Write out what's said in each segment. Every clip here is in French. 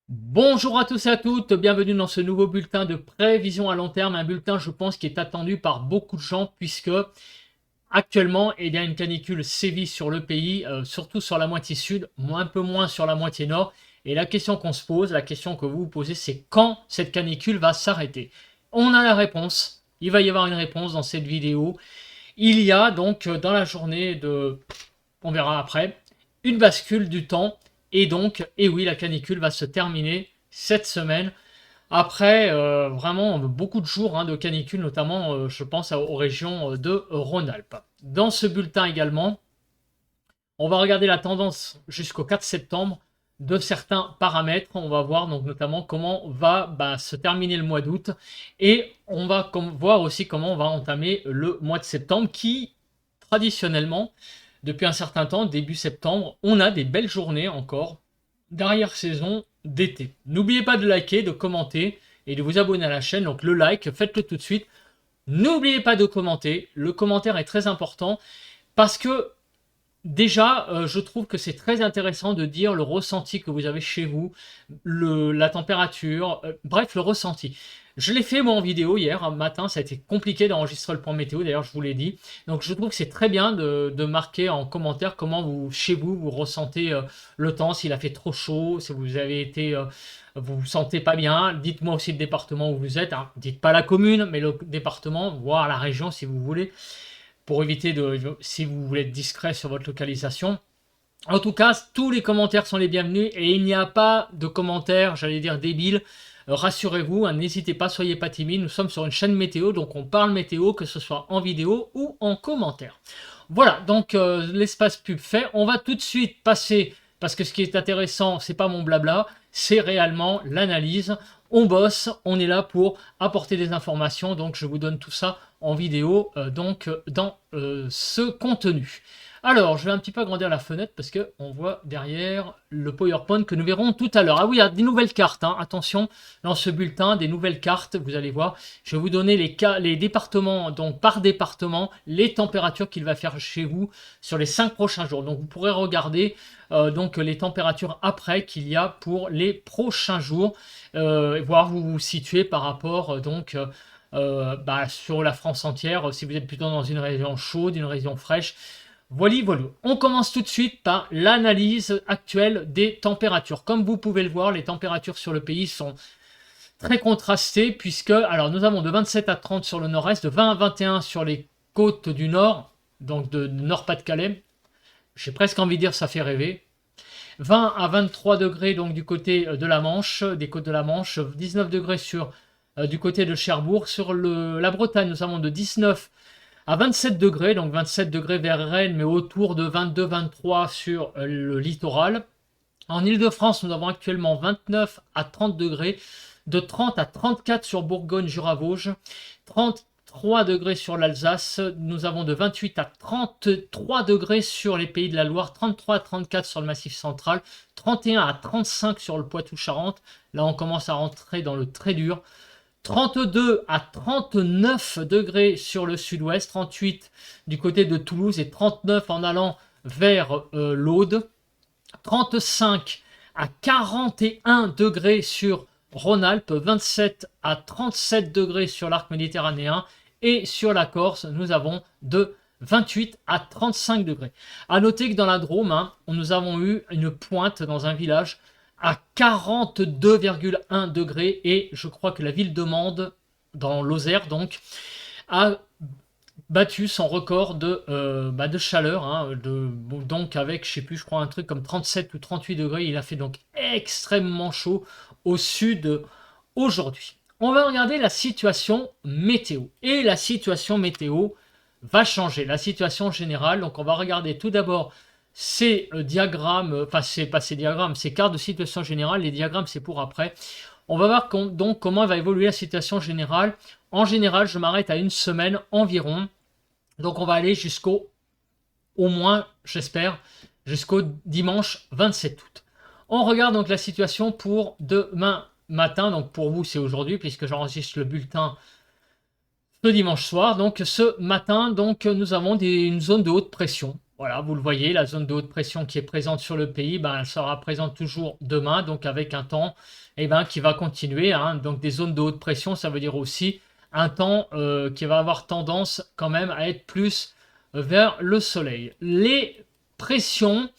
Bonjour à tous et à toutes, bienvenue dans ce nouveau bulletin de prévision à long terme, un bulletin je pense qui est attendu par beaucoup de gens puisque actuellement une canicule sévit sur le pays, surtout sur la moitié sud, un peu moins sur la moitié nord, et la question qu'on se pose, la question que vous vous posez, c'est quand cette canicule va s'arrêter. On a la réponse, il va y avoir une réponse dans cette vidéo. Il y a donc dans la journée de, on verra après, une bascule du temps. Et donc, et oui, la canicule va se terminer cette semaine. Après vraiment beaucoup de jours de canicule, notamment je pense aux régions de Rhône-Alpes. Dans ce bulletin également, on va regarder la tendance jusqu'au 4 septembre de certains paramètres. On va voir donc notamment comment va se terminer le mois d'août et on va voir aussi comment on va entamer le mois de septembre qui, traditionnellement, depuis un certain temps, début septembre, on a des belles journées encore d'arrière-saison d'été. N'oubliez pas de liker, de commenter et de vous abonner à la chaîne. Donc le like, faites-le tout de suite. N'oubliez pas de commenter. Le commentaire est très important parce que déjà, je trouve que c'est très intéressant de dire le ressenti que vous avez chez vous, la température, bref, le ressenti. Je l'ai fait moi en vidéo hier matin, ça a été compliqué d'enregistrer le point météo, d'ailleurs je vous l'ai dit. Donc je trouve que c'est très bien de marquer en commentaire comment vous, chez vous, vous ressentez le temps, s'il a fait trop chaud, si vous avez été, vous vous sentez pas bien. Dites-moi aussi le département où vous êtes, hein. Dites pas la commune, mais le département, voire la région si vous voulez, pour éviter de, si vous voulez être discret sur votre localisation. En tout cas, tous les commentaires sont les bienvenus et il n'y a pas de commentaires, j'allais dire débiles. Rassurez-vous, n'hésitez pas, soyez pas timide. Nous sommes sur une chaîne météo, donc on parle météo, que ce soit en vidéo ou en commentaire. Voilà, donc l'espace pub fait. On va tout de suite passer, parce que ce qui est intéressant, c'est pas mon blabla, c'est réellement l'analyse. On bosse, on est là pour apporter des informations, donc je vous donne tout ça en vidéo, dans ce contenu. Alors, je vais un petit peu agrandir la fenêtre parce qu'on voit derrière le PowerPoint que nous verrons tout à l'heure. Ah oui, il y a des nouvelles cartes, hein. Attention, dans ce bulletin, des nouvelles cartes, vous allez voir. Je vais vous donner les départements, donc par département, les températures qu'il va faire chez vous sur les 5 prochains jours. Donc vous pourrez regarder donc les températures après qu'il y a pour les prochains jours, voir où vous vous situez par rapport sur la France entière, si vous êtes plutôt dans une région chaude, une région fraîche. Voilà, voilà. On commence tout de suite par l'analyse actuelle des températures. Comme vous pouvez le voir, les températures sur le pays sont très contrastées puisque, alors nous avons de 27 à 30 sur le nord-est, de 20 à 21 sur les côtes du nord, donc de Nord-Pas-de-Calais. J'ai presque envie de dire ça fait rêver. 20 à 23 degrés donc du côté de la Manche, des côtes de la Manche, 19 degrés du côté de Cherbourg. Sur la Bretagne, nous avons de 19 à 27 degrés, donc 27 degrés vers Rennes, mais autour de 22-23 sur le littoral. En Ile-de-France, nous avons actuellement 29 à 30 degrés, de 30 à 34 sur Bourgogne-Jura-Vosges, 33 degrés sur l'Alsace, nous avons de 28 à 33 degrés sur les Pays de la Loire, 33 à 34 sur le Massif central, 31 à 35 sur le Poitou-Charentes. Là, on commence à rentrer dans le très dur. 32 à 39 degrés sur le sud-ouest, 38 du côté de Toulouse et 39 en allant vers l'Aude, 35 à 41 degrés sur Rhône-Alpes, 27 à 37 degrés sur l'arc méditerranéen et sur la Corse, nous avons de 28 à 35 degrés. A noter que dans la Drôme, nous avons eu une pointe dans un village à 42,1 degrés et je crois que la ville de Mende, dans l'Ozère donc, a battu son record de chaleur, donc avec, je sais plus, je crois un truc comme 37 ou 38 degrés, il a fait donc extrêmement chaud au sud aujourd'hui. On va regarder la situation météo. Et la situation météo va changer, la situation générale. Donc on va regarder tout d'abord ces diagrammes, enfin c'est pas ces diagrammes, ces cartes de situation générale. Les diagrammes c'est pour après. On va voir donc comment va évoluer la situation générale. En général, je m'arrête à une semaine environ. Donc on va aller au moins, j'espère, jusqu'au dimanche 27 août. On regarde donc la situation pour demain matin. Donc pour vous, c'est aujourd'hui puisque j'enregistre le bulletin le dimanche soir. Donc ce matin, donc nous avons une zone de haute pression. Voilà, vous le voyez, la zone de haute pression qui est présente sur le pays, ben, elle sera présente toujours demain, donc avec un temps ben, qui va continuer, hein. Donc des zones de haute pression, ça veut dire aussi un temps qui va avoir tendance quand même à être plus vers le soleil. Les pressions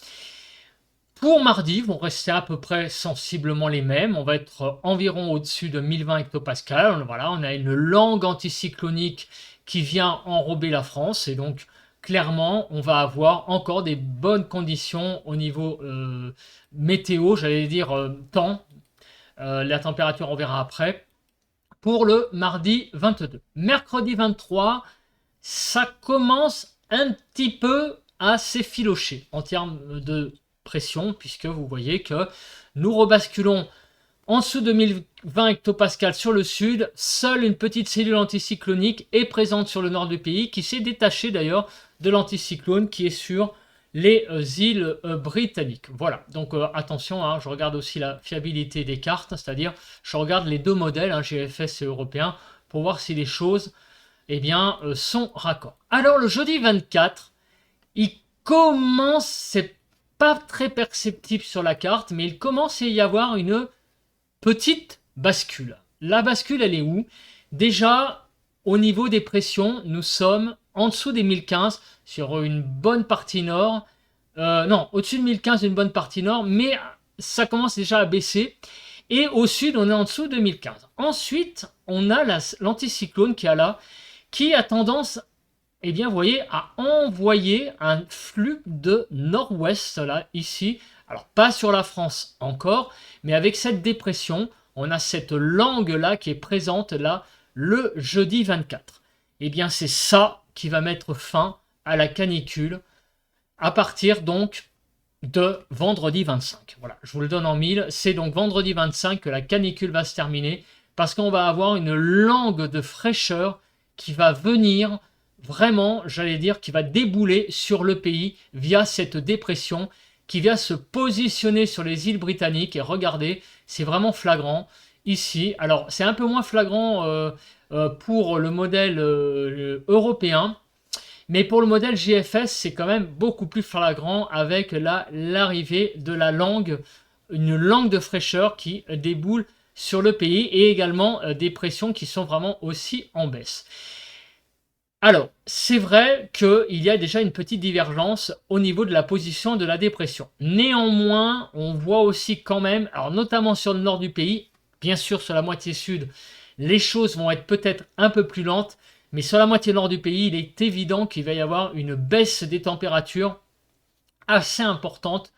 pour mardi vont rester à peu près sensiblement les mêmes. On va être environ au-dessus de 1020 hectopascales. Voilà, on a une langue anticyclonique qui vient enrober la France et donc clairement, on va avoir encore des bonnes conditions au niveau météo, j'allais dire temps. La température, on verra après. Pour le mardi 22. Mercredi 23, ça commence un petit peu à s'effilocher en termes de pression, puisque vous voyez que nous rebasculons en dessous de 1020 hectopascales sur le sud. Seule une petite cellule anticyclonique est présente sur le nord du pays, qui s'est détachée d'ailleurs de l'anticyclone qui est sur les îles britanniques. Voilà, donc attention, hein, je regarde aussi la fiabilité des cartes, c'est-à-dire je regarde les deux modèles, hein, GFS et européen, pour voir si les choses sont raccords. Alors le jeudi 24, il commence, c'est pas très perceptible sur la carte, mais il commence à y avoir une petite bascule. La bascule, elle est où? Déjà, au niveau des pressions, nous sommes en dessous des 1015 sur une bonne partie nord. Non, au-dessus de 1015 une bonne partie nord, mais ça commence déjà à baisser. Et au sud, on est en dessous de 1015. Ensuite, on a l'anticyclone qui est là, qui a tendance, vous voyez, à envoyer un flux de nord-ouest, là, ici. Alors, pas sur la France encore, mais avec cette dépression, on a cette langue-là qui est présente, là, le jeudi 24. C'est ça qui va mettre fin à la canicule à partir, donc, de vendredi 25. Voilà, je vous le donne en mille. C'est donc vendredi 25 que la canicule va se terminer, parce qu'on va avoir une langue de fraîcheur qui va venir vraiment, j'allais dire, qui va débouler sur le pays via cette dépression qui vient se positionner sur les îles britanniques. Et regardez, c'est vraiment flagrant ici. Alors, c'est un peu moins flagrant pour le modèle européen, mais pour le modèle GFS, c'est quand même beaucoup plus flagrant avec l'arrivée de la langue, une langue de fraîcheur qui déboule sur le pays et également des pressions qui sont vraiment aussi en baisse. Alors, c'est vrai qu'il y a déjà une petite divergence au niveau de la position de la dépression. Néanmoins, on voit aussi quand même, alors notamment sur le nord du pays, bien sûr sur la moitié sud, les choses vont être peut-être un peu plus lentes, mais sur la moitié nord du pays, il est évident qu'il va y avoir une baisse des températures assez importante,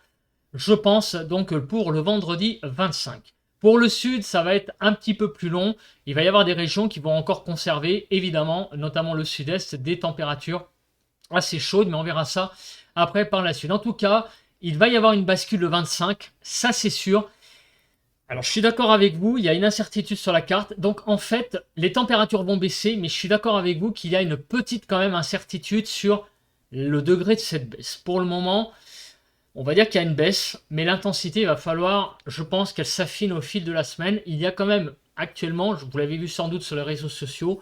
je pense donc pour le vendredi 25. Pour le sud, ça va être un petit peu plus long. Il va y avoir des régions qui vont encore conserver, évidemment, notamment le sud-est, des températures assez chaudes, mais on verra ça après par la suite. En tout cas, il va y avoir une bascule le 25, ça c'est sûr. Alors je suis d'accord avec vous, il y a une incertitude sur la carte. Donc en fait, les températures vont baisser, mais je suis d'accord avec vous qu'il y a une petite quand même incertitude sur le degré de cette baisse. Pour le moment, on va dire qu'il y a une baisse, mais l'intensité, il va falloir, je pense, qu'elle s'affine au fil de la semaine. Il y a quand même actuellement, vous l'avez vu sans doute sur les réseaux sociaux,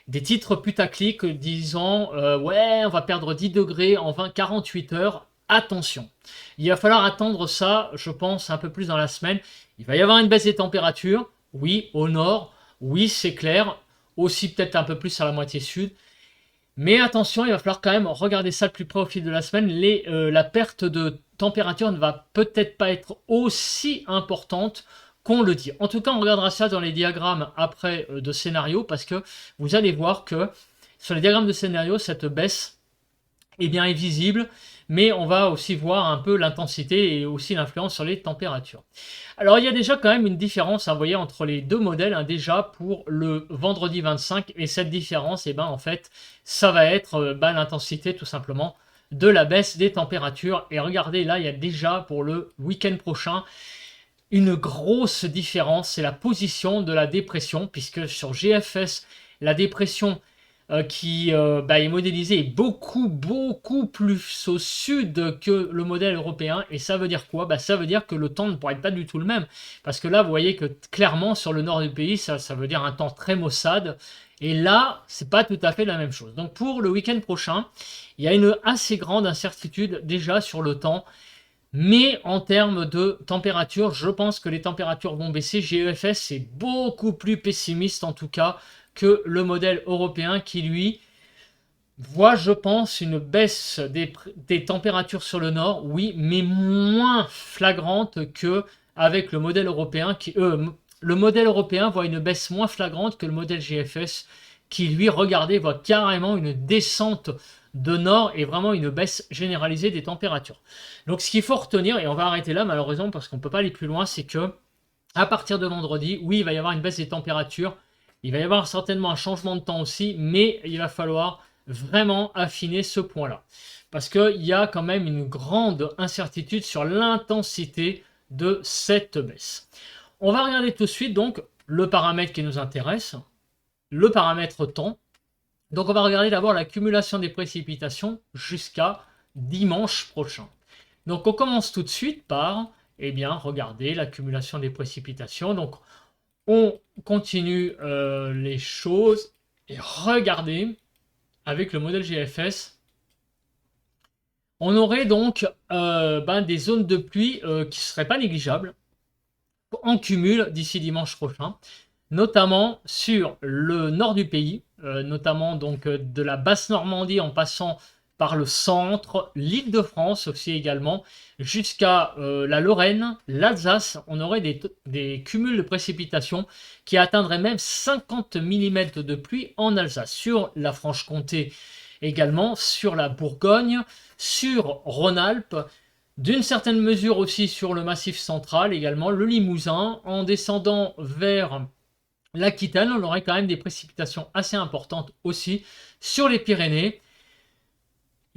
des titres putaclic disant ouais, on va perdre 10 degrés en 48 heures. Attention, il va falloir attendre ça, je pense, un peu plus dans la semaine. Il va y avoir une baisse des températures, oui, au nord, oui, c'est clair, aussi peut-être un peu plus à la moitié sud. Mais attention, il va falloir quand même regarder ça de plus près au fil de la semaine. La perte de température ne va peut-être pas être aussi importante qu'on le dit. En tout cas, on regardera ça dans les diagrammes après de scénario, parce que vous allez voir que sur les diagrammes de scénario, cette baisse est visible, mais on va aussi voir un peu l'intensité et aussi l'influence sur les températures. Alors, il y a déjà quand même une différence, vous voyez, entre les deux modèles, déjà pour le vendredi 25, et cette différence, en fait, ça va être l'intensité tout simplement de la baisse des températures. Et regardez, là, il y a déjà pour le week-end prochain une grosse différence, c'est la position de la dépression, puisque sur GFS, la dépression qui est modélisé beaucoup plus au sud que le modèle européen. Et ça veut dire quoi? Ça veut dire que le temps ne pourrait être pas du tout le même. Parce que là, vous voyez que clairement, sur le nord du pays, ça veut dire un temps très maussade. Et là, c'est pas tout à fait la même chose. Donc pour le week-end prochain, il y a une assez grande incertitude déjà sur le temps. Mais en termes de température, je pense que les températures vont baisser. GEFS est beaucoup plus pessimiste en tout cas que le modèle européen qui lui voit, je pense, une baisse des températures sur le nord, oui, mais moins flagrante que avec le modèle européen le modèle européen voit une baisse moins flagrante que le modèle GFS qui lui, regardez, voit carrément une descente de nord et vraiment une baisse généralisée des températures. Donc ce qu'il faut retenir, et on va arrêter là malheureusement parce qu'on ne peut pas aller plus loin, c'est que à partir de vendredi, oui, il va y avoir une baisse des températures, il va y avoir certainement un changement de temps aussi, mais il va falloir vraiment affiner ce point-là. Parce qu'il y a quand même une grande incertitude sur l'intensité de cette baisse. On va regarder tout de suite donc le paramètre qui nous intéresse, le paramètre temps. Donc on va regarder d'abord l'accumulation des précipitations jusqu'à dimanche prochain. Donc on commence tout de suite par, regarder l'accumulation des précipitations. Donc on continue les choses et regardez avec le modèle GFS. On aurait donc des zones de pluie qui ne seraient pas négligeables en cumul d'ici dimanche prochain, notamment sur le nord du pays, notamment donc de la basse Normandie en passant par le centre, l'Île-de-France aussi également, jusqu'à la Lorraine, l'Alsace. On aurait des cumuls de précipitations qui atteindraient même 50 mm de pluie en Alsace, sur la Franche-Comté également, sur la Bourgogne, sur Rhône-Alpes, d'une certaine mesure aussi sur le Massif central également, le Limousin. En descendant vers l'Aquitaine, on aurait quand même des précipitations assez importantes aussi sur les Pyrénées.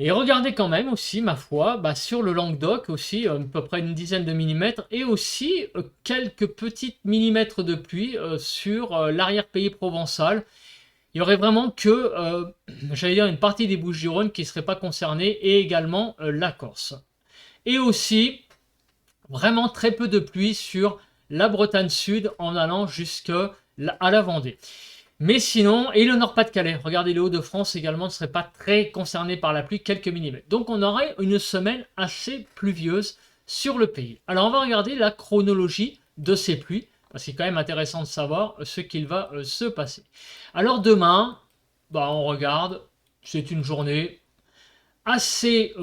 Et regardez quand même aussi, ma foi, sur le Languedoc aussi, à peu près une dizaine de millimètres, et aussi quelques petites millimètres de pluie sur l'arrière-pays provençal. Il y aurait vraiment que, j'allais dire, une partie des Bouches-du-Rhône qui ne serait pas concernée, et également la Corse. Et aussi, vraiment très peu de pluie sur la Bretagne Sud en allant jusqu'à la Vendée. Mais sinon, et le Nord-Pas-de-Calais, regardez les Hauts-de-France également ne seraient pas très concernés par la pluie, quelques millimètres. Donc on aurait une semaine assez pluvieuse sur le pays. Alors on va regarder la chronologie de ces pluies, parce que c'est quand même intéressant de savoir ce qu'il va se passer. Alors demain, on regarde, c'est une journée assez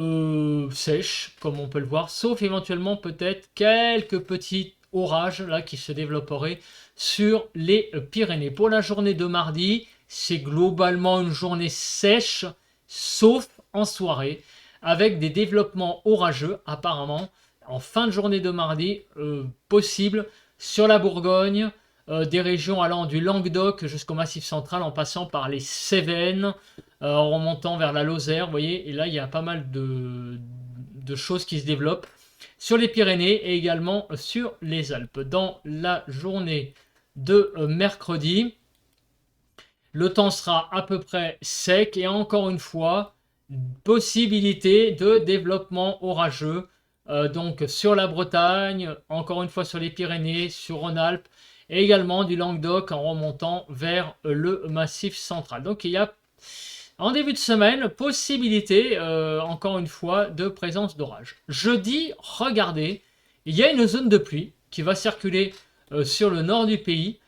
sèche, comme on peut le voir, sauf éventuellement peut-être quelques petits orages là qui se développeraient sur les Pyrénées. Pour la journée de mardi, c'est globalement une journée sèche, sauf en soirée, avec des développements orageux apparemment en fin de journée de mardi possible sur la Bourgogne, des régions allant du Languedoc jusqu'au Massif central en passant par les Cévennes, en remontant vers la Lozère, vous voyez, et là il y a pas mal de choses qui se développent sur les Pyrénées et également sur les Alpes. Dans la journée de mercredi, le temps sera à peu près sec et encore une fois, possibilité de développement orageux, donc sur la Bretagne, encore une fois sur les Pyrénées, sur Rhône-Alpes, et également du Languedoc en remontant vers le Massif central. Donc il y a en début de semaine, possibilité, encore une fois, de présence d'orage. Jeudi, regardez, il y a une zone de pluie qui va circuler sur le nord du pays.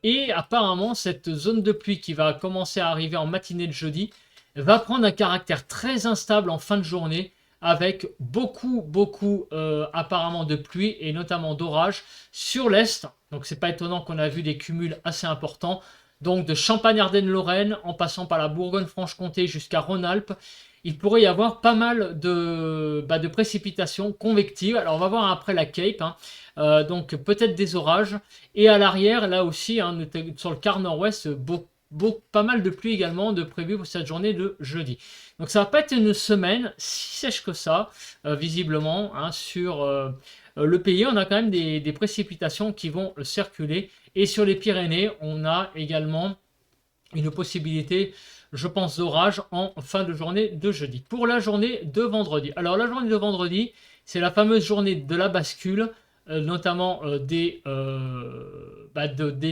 Et apparemment, cette zone de pluie qui va commencer à arriver en matinée de jeudi va prendre un caractère très instable en fin de journée avec beaucoup apparemment de pluie et notamment d'orage sur l'est. Donc c'est pas étonnant qu'on a vu des cumuls assez importants. Donc de Champagne-Ardenne-Lorraine en passant par la Bourgogne-Franche-Comté jusqu'à Rhône-Alpes, il pourrait y avoir pas mal de précipitations convectives. Alors on va voir après la Cape, donc peut-être des orages. Et à l'arrière, là aussi, sur le quart nord-ouest, pas mal de pluie également de prévu pour cette journée de jeudi. Donc ça va pas être une semaine si sèche que ça, visiblement, sur le pays. On a quand même des précipitations qui vont circuler. Et sur les Pyrénées, on a également une possibilité, je pense, d'orage en fin de journée de jeudi. Pour la journée de vendredi. Alors la journée de vendredi, c'est la fameuse journée de la bascule, notamment des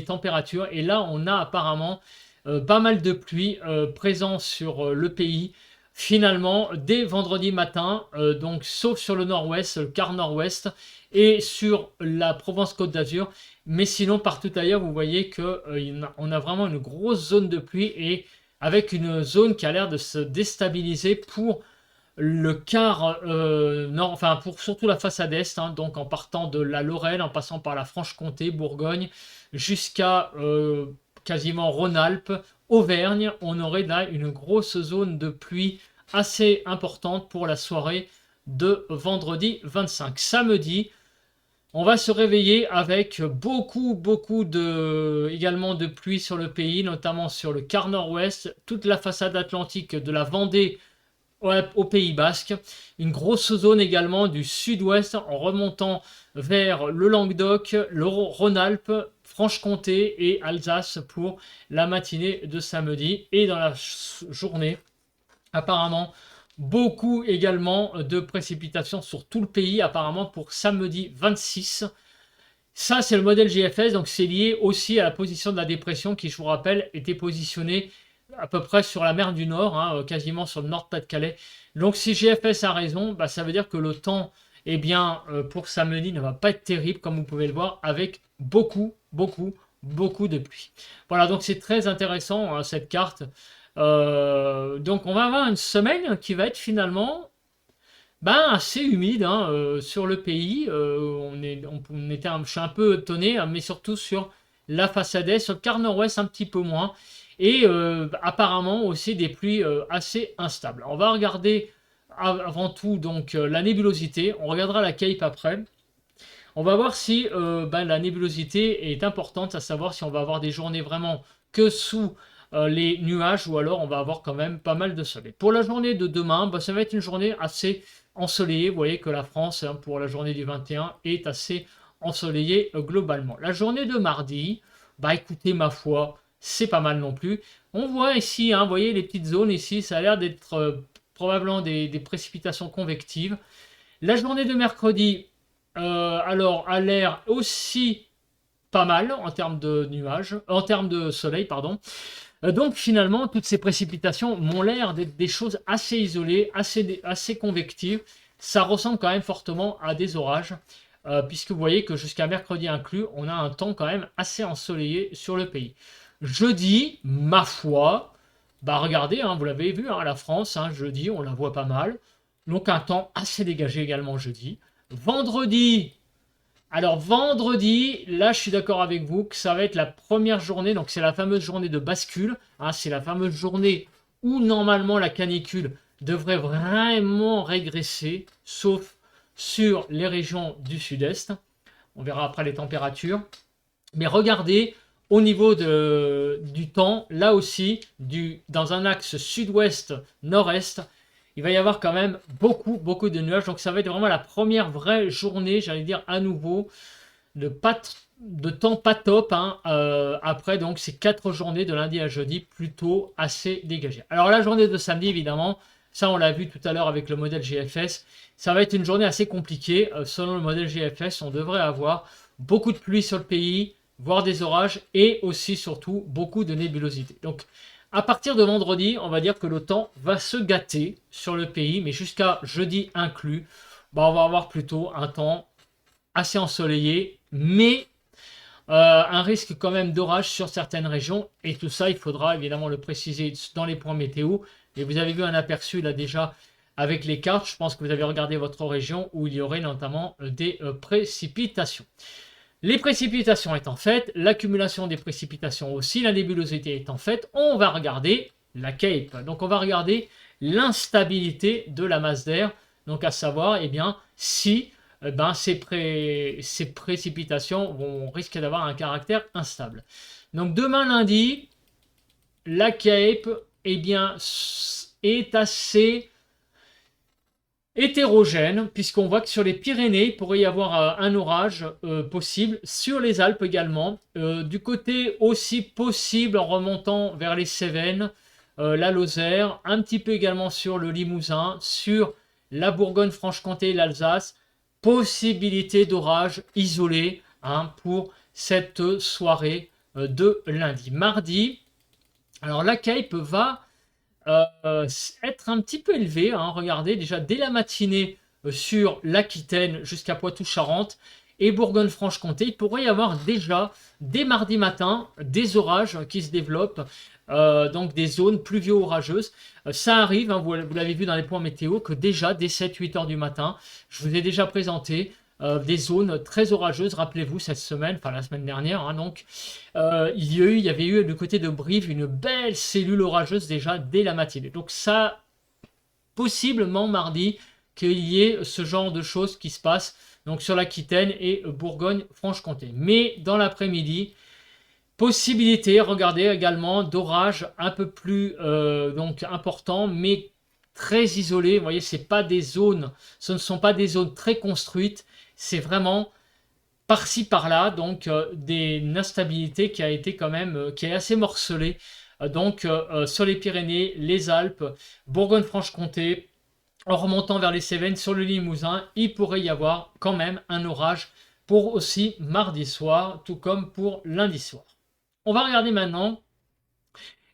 températures. Et là, on a apparemment pas mal de pluie présent sur le pays. Finalement, dès vendredi matin, donc sauf sur le nord-ouest, le quart nord-ouest, et sur la Provence-Côte d'Azur. Mais sinon, partout ailleurs, vous voyez qu'on a vraiment une grosse zone de pluie et avec une zone qui a l'air de se déstabiliser pour le quart nord, enfin pour surtout la façade est, hein, donc en partant de la Lorraine, en passant par la Franche-Comté, Bourgogne, jusqu'à quasiment Rhône-Alpes, Auvergne, on aurait là une grosse zone de pluie assez importante pour la soirée de vendredi 25. Samedi, on va se réveiller avec beaucoup également de pluie sur le pays, notamment sur le quart nord-ouest, toute la façade atlantique de la Vendée au Pays Basque, une grosse zone également du sud-ouest en remontant vers le Languedoc, le Rhône-Alpes, Franche-Comté et Alsace pour la matinée de samedi. Et dans la journée, apparemment, beaucoup également de précipitations sur tout le pays, apparemment pour samedi 26. Ça, c'est le modèle GFS, donc c'est lié aussi à la position de la dépression qui, je vous rappelle, était positionnée à peu près sur la mer du Nord, hein, quasiment sur le Nord-Pas-de-Calais. Donc si GFS a raison, bah, ça veut dire que le temps, eh bien, pour samedi ne va pas être terrible, comme vous pouvez le voir, avec beaucoup de pluie. Voilà, donc c'est très intéressant, hein, cette carte. Donc on va avoir une semaine qui va être finalement assez humide, hein, sur le pays. Je suis un peu étonné, hein, mais surtout sur la façade est, sur le quart nord-ouest un petit peu moins. Et apparemment aussi des pluies assez instables. On va regarder avant tout donc la nébulosité. On regardera la Cape après. On va voir si la nébulosité est importante, à savoir si on va avoir des journées vraiment que sous les nuages ou alors on va avoir quand même pas mal de soleil. Pour la journée de demain, ça va être une journée assez ensoleillée. Vous voyez que la France, hein, pour la journée du 21, est assez ensoleillée globalement. La journée de mardi, écoutez, ma foi, c'est pas mal non plus. On voit ici, hein, vous voyez les petites zones ici, ça a l'air d'être probablement des précipitations convectives. La journée de mercredi, alors a l'air aussi pas mal en termes de nuages, en termes de soleil, pardon. Donc finalement, toutes ces précipitations m'ont l'air d'être des choses assez isolées, assez convectives. Ça ressemble quand même fortement à des orages, puisque vous voyez que jusqu'à mercredi inclus, on a un temps quand même assez ensoleillé sur le pays. Jeudi, ma foi, regardez, hein, vous l'avez vu, hein, la France, hein, jeudi, on la voit pas mal. Donc un temps assez dégagé également jeudi. Vendredi, alors vendredi, là je suis d'accord avec vous que ça va être la première journée, donc c'est la fameuse journée de bascule, hein, c'est la fameuse journée où normalement la canicule devrait vraiment régresser, sauf sur les régions du sud-est. On verra après les températures. Mais regardez, au niveau du temps, là aussi, dans un axe sud-ouest-nord-est, il va y avoir quand même beaucoup de nuages. Donc ça va être vraiment la première vraie journée, j'allais dire à nouveau, de temps pas top, hein, après donc ces 4 journées de lundi à jeudi plutôt assez dégagées. Alors la journée de samedi, évidemment, ça on l'a vu tout à l'heure avec le modèle GFS, ça va être une journée assez compliquée. Selon le modèle GFS, on devrait avoir beaucoup de pluie sur le pays, voire des orages et aussi surtout beaucoup de nébulosité. Donc à partir de vendredi, on va dire que le temps va se gâter sur le pays, mais jusqu'à jeudi inclus, on va avoir plutôt un temps assez ensoleillé, mais un risque quand même d'orage sur certaines régions. Et tout ça, il faudra évidemment le préciser dans les points météo. Et vous avez vu un aperçu là déjà avec les cartes. Je pense que vous avez regardé votre région où il y aurait notamment des précipitations. Les précipitations étant faites, l'accumulation des précipitations aussi, la nébulosité étant faite, on va regarder la Cape. Donc on va regarder l'instabilité de la masse d'air. Donc à savoir, si ces précipitations risquent d'avoir un caractère instable. Donc demain lundi, la Cape est assez hétérogène, puisqu'on voit que sur les Pyrénées, il pourrait y avoir un orage possible, sur les Alpes également, du côté aussi possible en remontant vers les Cévennes, la Lozère, un petit peu également sur le Limousin, sur la Bourgogne-Franche-Comté et l'Alsace, possibilité d'orage isolé pour cette soirée de lundi. Mardi, alors la Cape va être un petit peu élevé. Regardez, déjà dès la matinée sur l'Aquitaine jusqu'à Poitou-Charentes et Bourgogne-Franche-Comté, il pourrait y avoir déjà dès mardi matin des orages qui se développent, donc des zones pluvio-orageuses. Ça arrive, vous l'avez vu dans les points météo, que déjà dès 7-8 heures du matin, je vous ai déjà présenté des zones très orageuses. Rappelez-vous, cette semaine, enfin la semaine dernière, donc il y avait eu du côté de Brive une belle cellule orageuse déjà dès la matinée. Donc ça, possiblement mardi, qu'il y ait ce genre de choses qui se passent donc sur l'Aquitaine et Bourgogne-Franche-Comté. Mais dans l'après-midi, possibilité, regardez également, d'orages un peu plus donc importants, mais très isolés. Vous voyez, c'est pas des zones, ce ne sont pas des zones très construites, c'est vraiment par-ci par-là, donc une instabilité qui a été quand même, qui est assez morcelée. Donc sur les Pyrénées, les Alpes, Bourgogne-Franche-Comté, en remontant vers les Cévennes, sur le Limousin, il pourrait y avoir quand même un orage pour aussi mardi soir, tout comme pour lundi soir. On va regarder maintenant,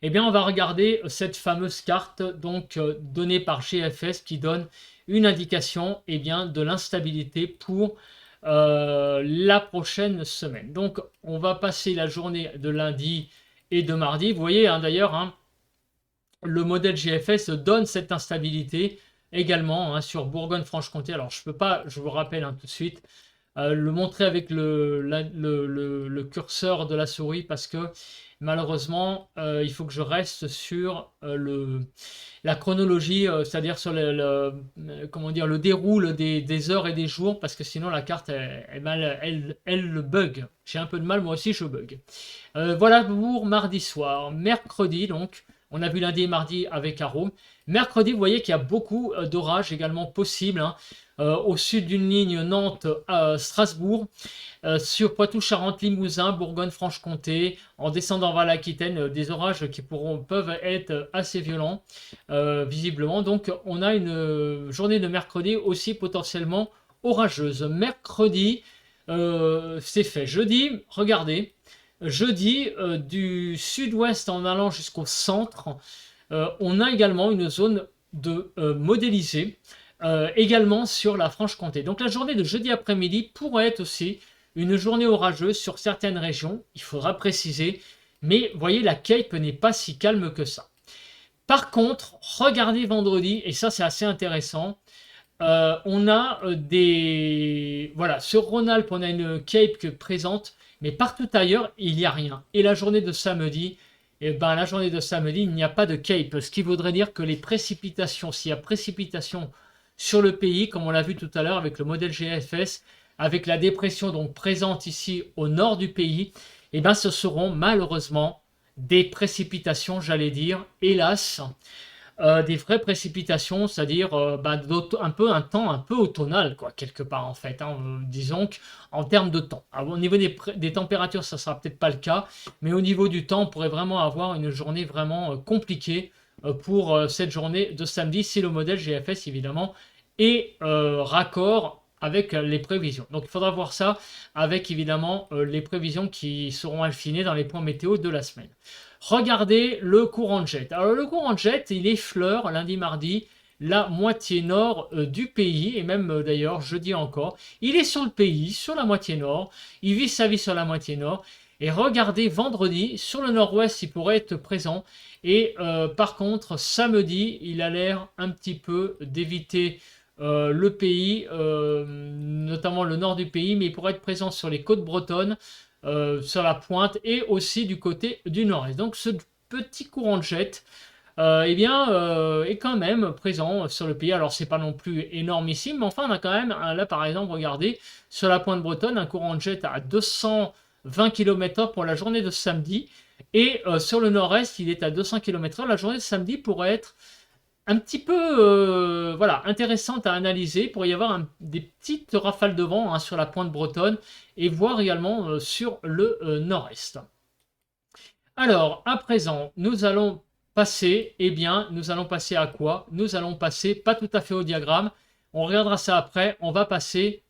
on va regarder cette fameuse carte donc donnée par GFS qui donne une indication de l'instabilité pour la prochaine semaine. Donc on va passer la journée de lundi et de mardi. Vous voyez d'ailleurs, le modèle GFS donne cette instabilité également sur Bourgogne-Franche-Comté. Alors je peux pas, je vous rappelle tout de suite, le montrer avec le curseur de la souris parce que malheureusement il faut que je reste sur la chronologie, c'est-à-dire sur comment dire, le déroule des heures et des jours, parce que sinon la carte elle bug. J'ai un peu de mal, moi aussi je bug. Voilà pour mardi soir. Mercredi donc, on a vu lundi et mardi avec Arôme. Mercredi, vous voyez qu'il y a beaucoup d'orages également possibles au sud d'une ligne Nantes-Strasbourg, sur Poitou-Charentes, Limousin, Bourgogne-Franche-Comté, en descendant vers l'Aquitaine, des orages qui peuvent être assez violents, visiblement. Donc, on a une journée de mercredi aussi potentiellement orageuse. Mercredi, c'est fait. Jeudi, regardez. Jeudi, du sud-ouest en allant jusqu'au centre, on a également une zone de modélisée, également sur la Franche-Comté. Donc la journée de jeudi après-midi pourrait être aussi une journée orageuse sur certaines régions, il faudra préciser, mais vous voyez, la Cape n'est pas si calme que ça. Par contre, regardez vendredi, et ça c'est assez intéressant, on a voilà, sur Rhône-Alpes, on a une Cape que présente, mais partout ailleurs, il n'y a rien. Et la journée de samedi, la journée de samedi, il n'y a pas de Cape, ce qui voudrait dire que les précipitations, s'il y a précipitation sur le pays, comme on l'a vu tout à l'heure avec le modèle GFS, avec la dépression donc présente ici au nord du pays, ce seront malheureusement des précipitations, j'allais dire, hélas, des vraies précipitations, c'est-à-dire un temps un peu automnal, quoi, quelque part en fait, disons qu'en termes de temps. Alors, au niveau des températures, ça ne sera peut-être pas le cas, mais au niveau du temps, on pourrait vraiment avoir une journée vraiment compliquée pour cette journée de samedi, si le modèle GFS évidemment est raccord avec les prévisions. Donc il faudra voir ça avec évidemment les prévisions qui seront affinées dans les points météo de la semaine. Regardez le courant de jet. Alors le courant de jet, il effleure lundi, mardi la moitié nord du pays, et même d'ailleurs jeudi encore. Il est sur le pays, sur la moitié nord, il vit sa vie sur la moitié nord, et regardez vendredi, sur le nord-ouest, il pourrait être présent, et par contre samedi, il a l'air un petit peu d'éviter le pays, notamment le nord du pays, mais il pourrait être présent sur les côtes bretonnes, sur la pointe et aussi du côté du nord-est. Donc ce petit courant de jet est quand même présent sur le pays. Alors c'est pas non plus énormissime, mais enfin on a quand même, là par exemple, regardez, sur la pointe bretonne, un courant de jet à 220 km/h pour la journée de samedi, et sur le nord-est, il est à 200 km/h. La journée de samedi pourrait être un petit peu voilà, intéressante à analyser. Il pourrait y avoir des petites rafales de vent hein, sur la pointe bretonne et voire également sur le nord-est. Alors, à présent, nous allons passer, eh bien, nous allons passer à quoi? Nous allons passer, pas tout à fait au diagramme, on regardera ça après, on va passer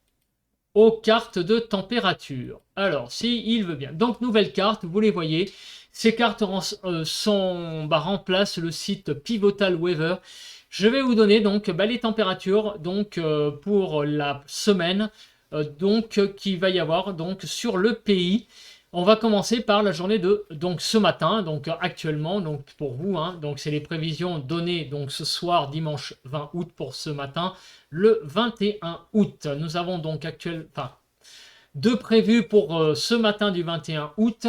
aux cartes de température. Alors, si il veut bien. Donc, nouvelle carte, vous les voyez. Ces cartes remplacent le site Pivotal Weather. Je vais vous donner donc les températures donc, pour la semaine qui va y avoir donc, sur le pays. On va commencer par la journée de donc ce matin, donc actuellement, donc pour vous, hein, donc c'est les prévisions données donc ce soir, dimanche 20 août pour ce matin, le 21 août. Nous avons donc deux prévus pour ce matin du 21 août.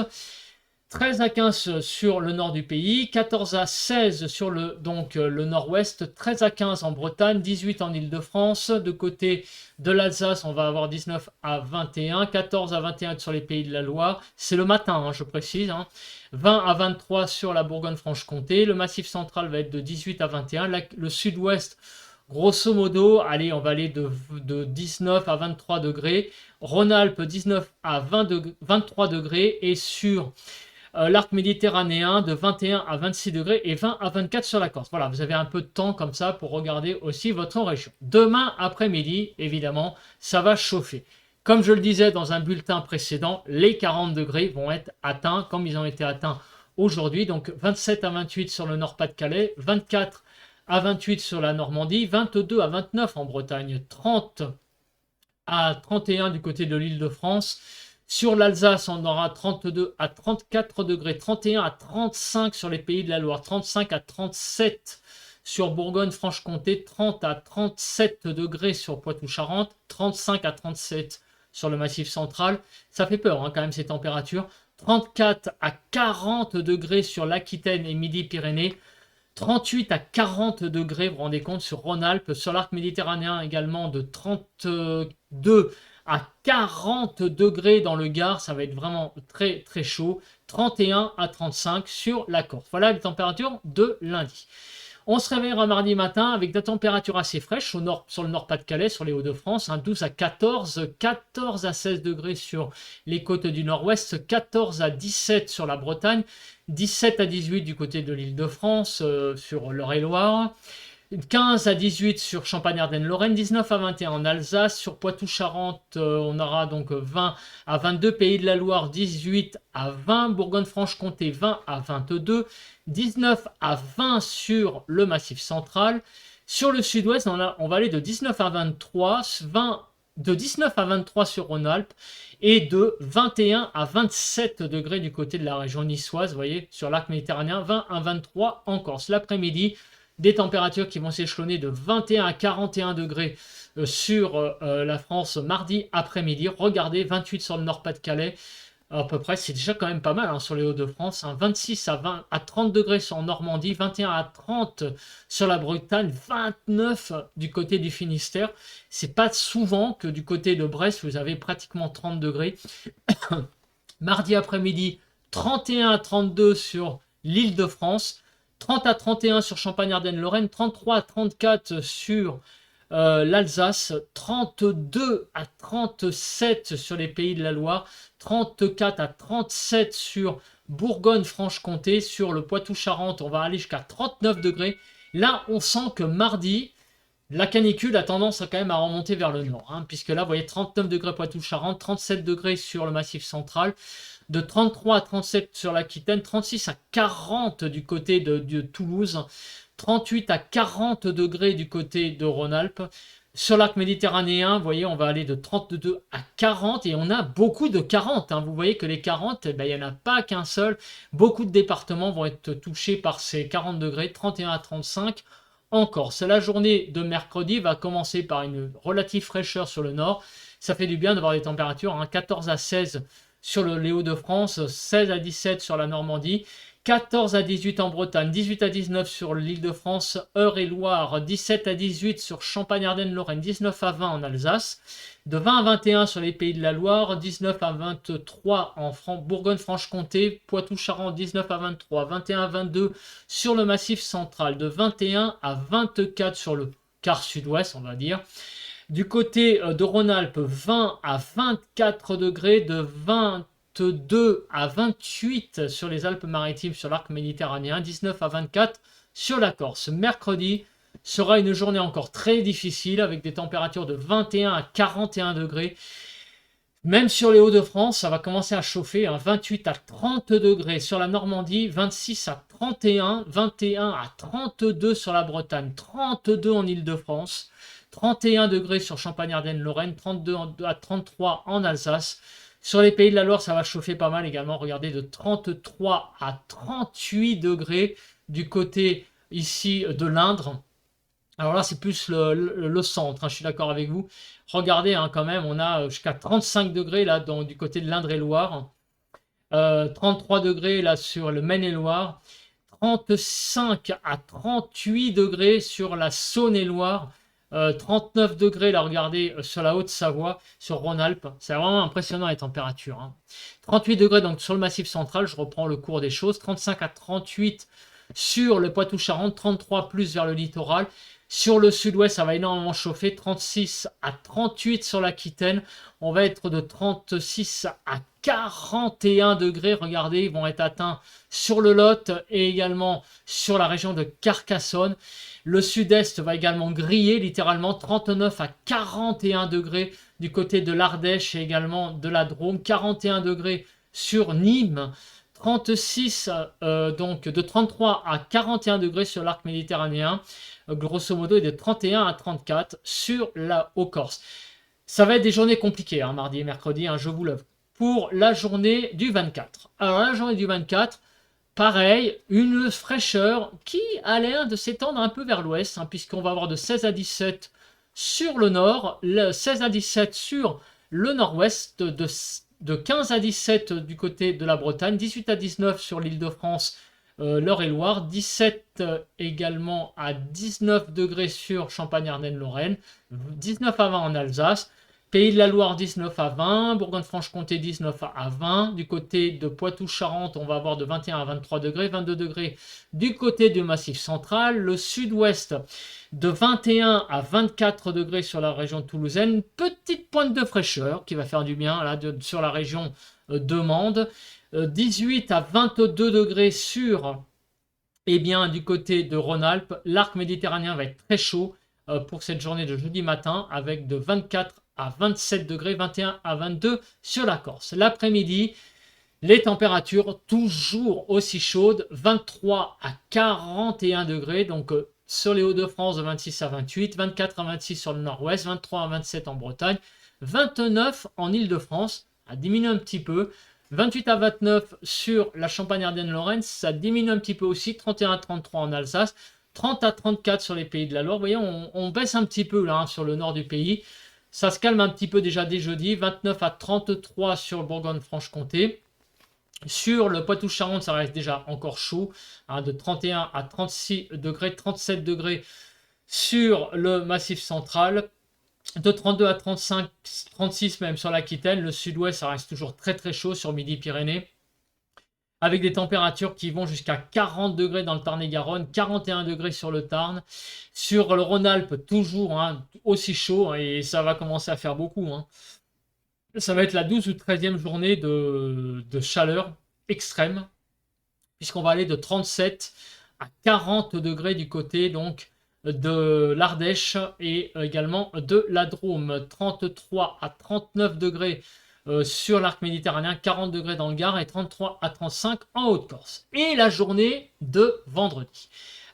13 à 15 sur le nord du pays, 14 à 16 sur le nord-ouest, 13 à 15 en Bretagne, 18 en Île-de-France. De côté de l'Alsace, on va avoir 19 à 21, 14 à 21 sur les Pays de la Loire. C'est le matin, hein, je précise. 20 à 23 sur la Bourgogne-Franche-Comté. Le Massif central va être de 18 à 21. Le sud-ouest, grosso modo, allez, on va aller de 19 à 23 degrés. Rhône-Alpes, 19 à 23 degrés. Et sur l'arc méditerranéen de 21 à 26 degrés et 20 à 24 sur la Corse. Voilà, vous avez un peu de temps comme ça pour regarder aussi votre région. Demain après-midi, évidemment, ça va chauffer. Comme je le disais dans un bulletin précédent, les 40 degrés vont être atteints comme ils ont été atteints aujourd'hui. Donc 27 à 28 sur le Nord-Pas-de-Calais, 24 à 28 sur la Normandie, 22 à 29 en Bretagne, 30 à 31 du côté de l'Île-de-France. Sur l'Alsace, on aura 32 à 34 degrés, 31 à 35 sur les Pays de la Loire, 35 à 37 sur Bourgogne-Franche-Comté, 30 à 37 degrés sur Poitou-Charentes, 35 à 37 sur le Massif central. Ça fait peur hein, quand même ces températures. 34 à 40 degrés sur l'Aquitaine et Midi-Pyrénées. 38 à 40 degrés, vous vous rendez compte, sur Rhône-Alpes, sur l'arc méditerranéen également de 32 à 40 degrés dans le Gard, ça va être vraiment très très chaud, 31 à 35 sur la Corse. Voilà les températures de lundi. On se réveillera mardi matin avec des températures assez fraîches au nord, sur le Nord-Pas-de-Calais, sur les Hauts-de-France, 12 à 14, 14 à 16 degrés sur les côtes du Nord-Ouest, 14 à 17 sur la Bretagne, 17 à 18 du côté de l'Île-de-France, sur l'Eure-et-Loire, 15 à 18 sur Champagne-Ardenne-Lorraine, 19 à 21 en Alsace, sur Poitou-Charentes, on aura donc 20 à 22, Pays de la Loire, 18 à 20, Bourgogne-Franche-Comté, 20 à 22, 19 à 20 sur le Massif central. Sur le sud-ouest, on va aller de 19 à 23, de 19 à 23 sur Rhône-Alpes et de 21 à 27 degrés du côté de la région niçoise, vous voyez, sur l'arc méditerranéen, 20 à 23 en Corse. L'après-midi, des températures qui vont s'échelonner de 21 à 41 degrés sur la France mardi après-midi. Regardez, 28 sur le Nord-Pas-de-Calais, à peu près, c'est déjà quand même pas mal hein, sur les Hauts-de-France. 26 à 30 degrés sur Normandie, 21 à 30 sur la Bretagne, 29 du côté du Finistère. C'est pas souvent que du côté de Brest, vous avez pratiquement 30 degrés. Mardi après-midi, 31 à 32 sur l'Île-de-France. 30 à 31 sur Champagne-Ardenne-Lorraine, 33 à 34 sur l'Alsace, 32 à 37 sur les Pays de la Loire, 34 à 37 sur Bourgogne-Franche-Comté, sur le Poitou-Charentes, on va aller jusqu'à 39 degrés. Là, on sent que mardi, la canicule a tendance quand même à remonter vers le nord, hein, puisque là, vous voyez 39 degrés Poitou-Charentes, 37 degrés sur le Massif central, de 33 à 37 sur l'Aquitaine, 36 à 40 du côté de Toulouse, 38 à 40 degrés du côté de Rhône-Alpes. Sur l'arc méditerranéen, vous voyez, on va aller de 32 à 40 et on a beaucoup de 40. Hein. Vous voyez que les 40, il n'y en a pas qu'un seul. Beaucoup de départements vont être touchés par ces 40 degrés, 31 à 35 en Corse. La journée de mercredi va commencer par une relative fraîcheur sur le nord. Ça fait du bien d'avoir des températures, hein, 14 à 16 sur les Hauts-de-France, 16 à 17 sur la Normandie, 14 à 18 en Bretagne, 18 à 19 sur l'Île-de-France, Eure-et-Loire, 17 à 18 sur Champagne-Ardenne-Lorraine, 19 à 20 en Alsace, de 20 à 21 sur les Pays de la Loire, 19 à 23 en Bourgogne-Franche-Comté, Poitou-Charentes, 19 à 23, 21 à 22 sur le Massif central, de 21 à 24 sur le quart sud-ouest, on va dire. Du côté de Rhône-Alpes, 20 à 24 degrés, de 22 à 28 sur les Alpes-Maritimes, sur l'arc méditerranéen, 19 à 24 sur la Corse. Mercredi sera une journée encore très difficile avec des températures de 21 à 41 degrés. Même sur les Hauts-de-France, ça va commencer à chauffer, 28 à 30 degrés sur la Normandie, 26 à 31, 21 à 32 sur la Bretagne, 32 en Île-de-France, 31 degrés sur Champagne-Ardenne-Lorraine, 32 à 33 en Alsace. Sur les Pays de la Loire, ça va chauffer pas mal également. Regardez, de 33 à 38 degrés du côté ici de l'Indre. Alors là, c'est plus le centre, je suis d'accord avec vous. Regardez, quand même, on a jusqu'à 35 degrés là du côté de l'Indre-et-Loire. 33 degrés là sur le Maine-et-Loire. 35 à 38 degrés sur la Saône-et-Loire. 39 degrés, là, regardez, sur la Haute-Savoie, sur Rhône-Alpes. C'est vraiment impressionnant les températures. 38 degrés donc sur le Massif central, je reprends le cours des choses. 35 à 38 sur le Poitou-Charentes, 33 plus vers le littoral. Sur le sud-ouest, ça va énormément chauffer. 36 à 38 sur l'Aquitaine. On va être de 36 à 41 degrés. Regardez, ils vont être atteints sur le Lot et également sur la région de Carcassonne. Le sud-est va également griller littéralement, 39 à 41 degrés du côté de l'Ardèche et également de la Drôme, 41 degrés sur Nîmes, 36 donc de 33 à 41 degrés sur l'arc méditerranéen, grosso modo, et de 31 à 34 sur la Haute-Corse. Ça va être des journées compliquées, mardi et mercredi, je vous l'avoue. Pour la journée du 24. Alors la journée du 24, pareil, une fraîcheur qui a l'air de s'étendre un peu vers l'ouest, puisqu'on va avoir de 16 à 17 sur le nord, 16 à 17 sur le nord-ouest, de 15 à 17 du côté de la Bretagne, 18 à 19 sur l'Île-de-France, l'Eure-et-Loire, 17 également à 19 degrés sur Champagne-Ardenne-Lorraine, 19 à 20 en Alsace, Pays de la Loire 19 à 20, Bourgogne-Franche-Comté 19 à 20, du côté de Poitou-Charentes on va avoir de 21 à 23 degrés, 22 degrés du côté du Massif central, le sud-ouest de 21 à 24 degrés sur la région toulousaine, petite pointe de fraîcheur qui va faire du bien là, sur la région de Mende, 18 à 22 degrés sur du côté de Rhône-Alpes, l'arc méditerranéen va être très chaud pour cette journée de jeudi matin avec de 24 à 27 degrés, 21 à 22 sur la Corse. L'après-midi, les températures toujours aussi chaudes, 23 à 41 degrés, donc sur les Hauts-de-France de 26 à 28, 24 à 26 sur le nord-ouest, 23 à 27 en Bretagne, 29 en Île-de-France, ça diminue un petit peu, 28 à 29 sur la Champagne-Ardenne-Lorraine, ça diminue un petit peu aussi, 31 à 33 en Alsace, 30 à 34 sur les Pays de la Loire. Vous voyez, on baisse un petit peu là sur le nord du pays. Ça se calme un petit peu déjà dès jeudi, 29 à 33 sur Bourgogne-Franche-Comté. Sur le Poitou-Charentes, ça reste déjà encore chaud, de 31 à 36 degrés, 37 degrés sur le Massif central, de 32 à 35, 36 même sur l'Aquitaine. Le sud-ouest, ça reste toujours très très chaud sur Midi-Pyrénées, avec des températures qui vont jusqu'à 40 degrés dans le Tarn-et-Garonne, 41 degrés sur le Tarn. Sur le Rhône-Alpes, toujours aussi chaud, et ça va commencer à faire beaucoup. Ça va être la 12 ou 13e journée de chaleur extrême, puisqu'on va aller de 37 à 40 degrés du côté donc de l'Ardèche et également de la Drôme. 33 à 39 degrés sur l'arc méditerranéen, 40 degrés dans le Gard et 33 à 35 en Haute-Corse. Et la journée de vendredi.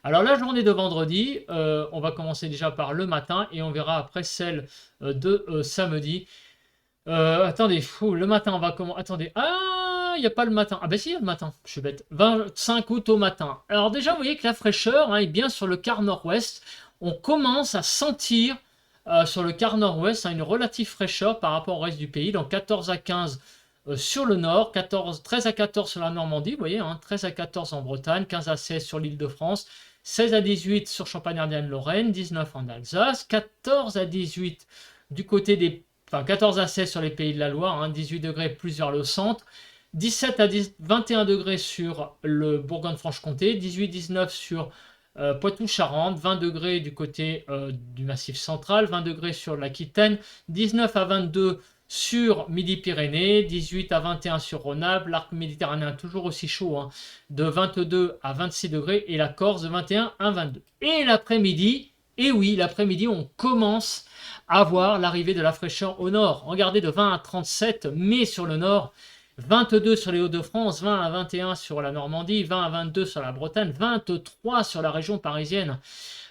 Alors la journée de vendredi, on va commencer déjà par le matin et on verra après celle de samedi. Attendez, le matin, on va comment? Attendez, il n'y a pas le matin. Ah ben si, il y a le matin, je suis bête. 25 août au matin. Alors déjà, vous voyez que la fraîcheur est bien sur le quart nord-ouest. On commence à sentir sur le quart nord-ouest une relative fraîcheur par rapport au reste du pays. Donc 14 à 15 sur le nord, 13 à 14 sur la Normandie, vous voyez, hein, 13 à 14 en Bretagne, 15 à 16 sur l'Île-de-France, 16 à 18 sur Champagne-Ardenne-Lorraine, 19 en Alsace, 14 à 18 du côté des... Enfin, 14 à 16 sur les Pays de la Loire, hein, 18 degrés plus vers le centre, 17 à 21 degrés sur le Bourgogne-Franche-Comté, 18-19 sur Poitou-Charentes, 20 degrés du côté du Massif central, 20 degrés sur l'Aquitaine, 19 à 22 sur Midi-Pyrénées, 18 à 21 sur Rhône-Alpes, l'arc méditerranéen toujours aussi chaud, hein, de 22 à 26 degrés, et la Corse de 21 à 22. Et l'après-midi, et oui, l'après-midi, on commence à voir l'arrivée de la fraîcheur au nord. Regardez, de 20 à 37, mais sur le nord, 22 sur les Hauts-de-France, 20 à 21 sur la Normandie, 20 à 22 sur la Bretagne, 23 sur la région parisienne,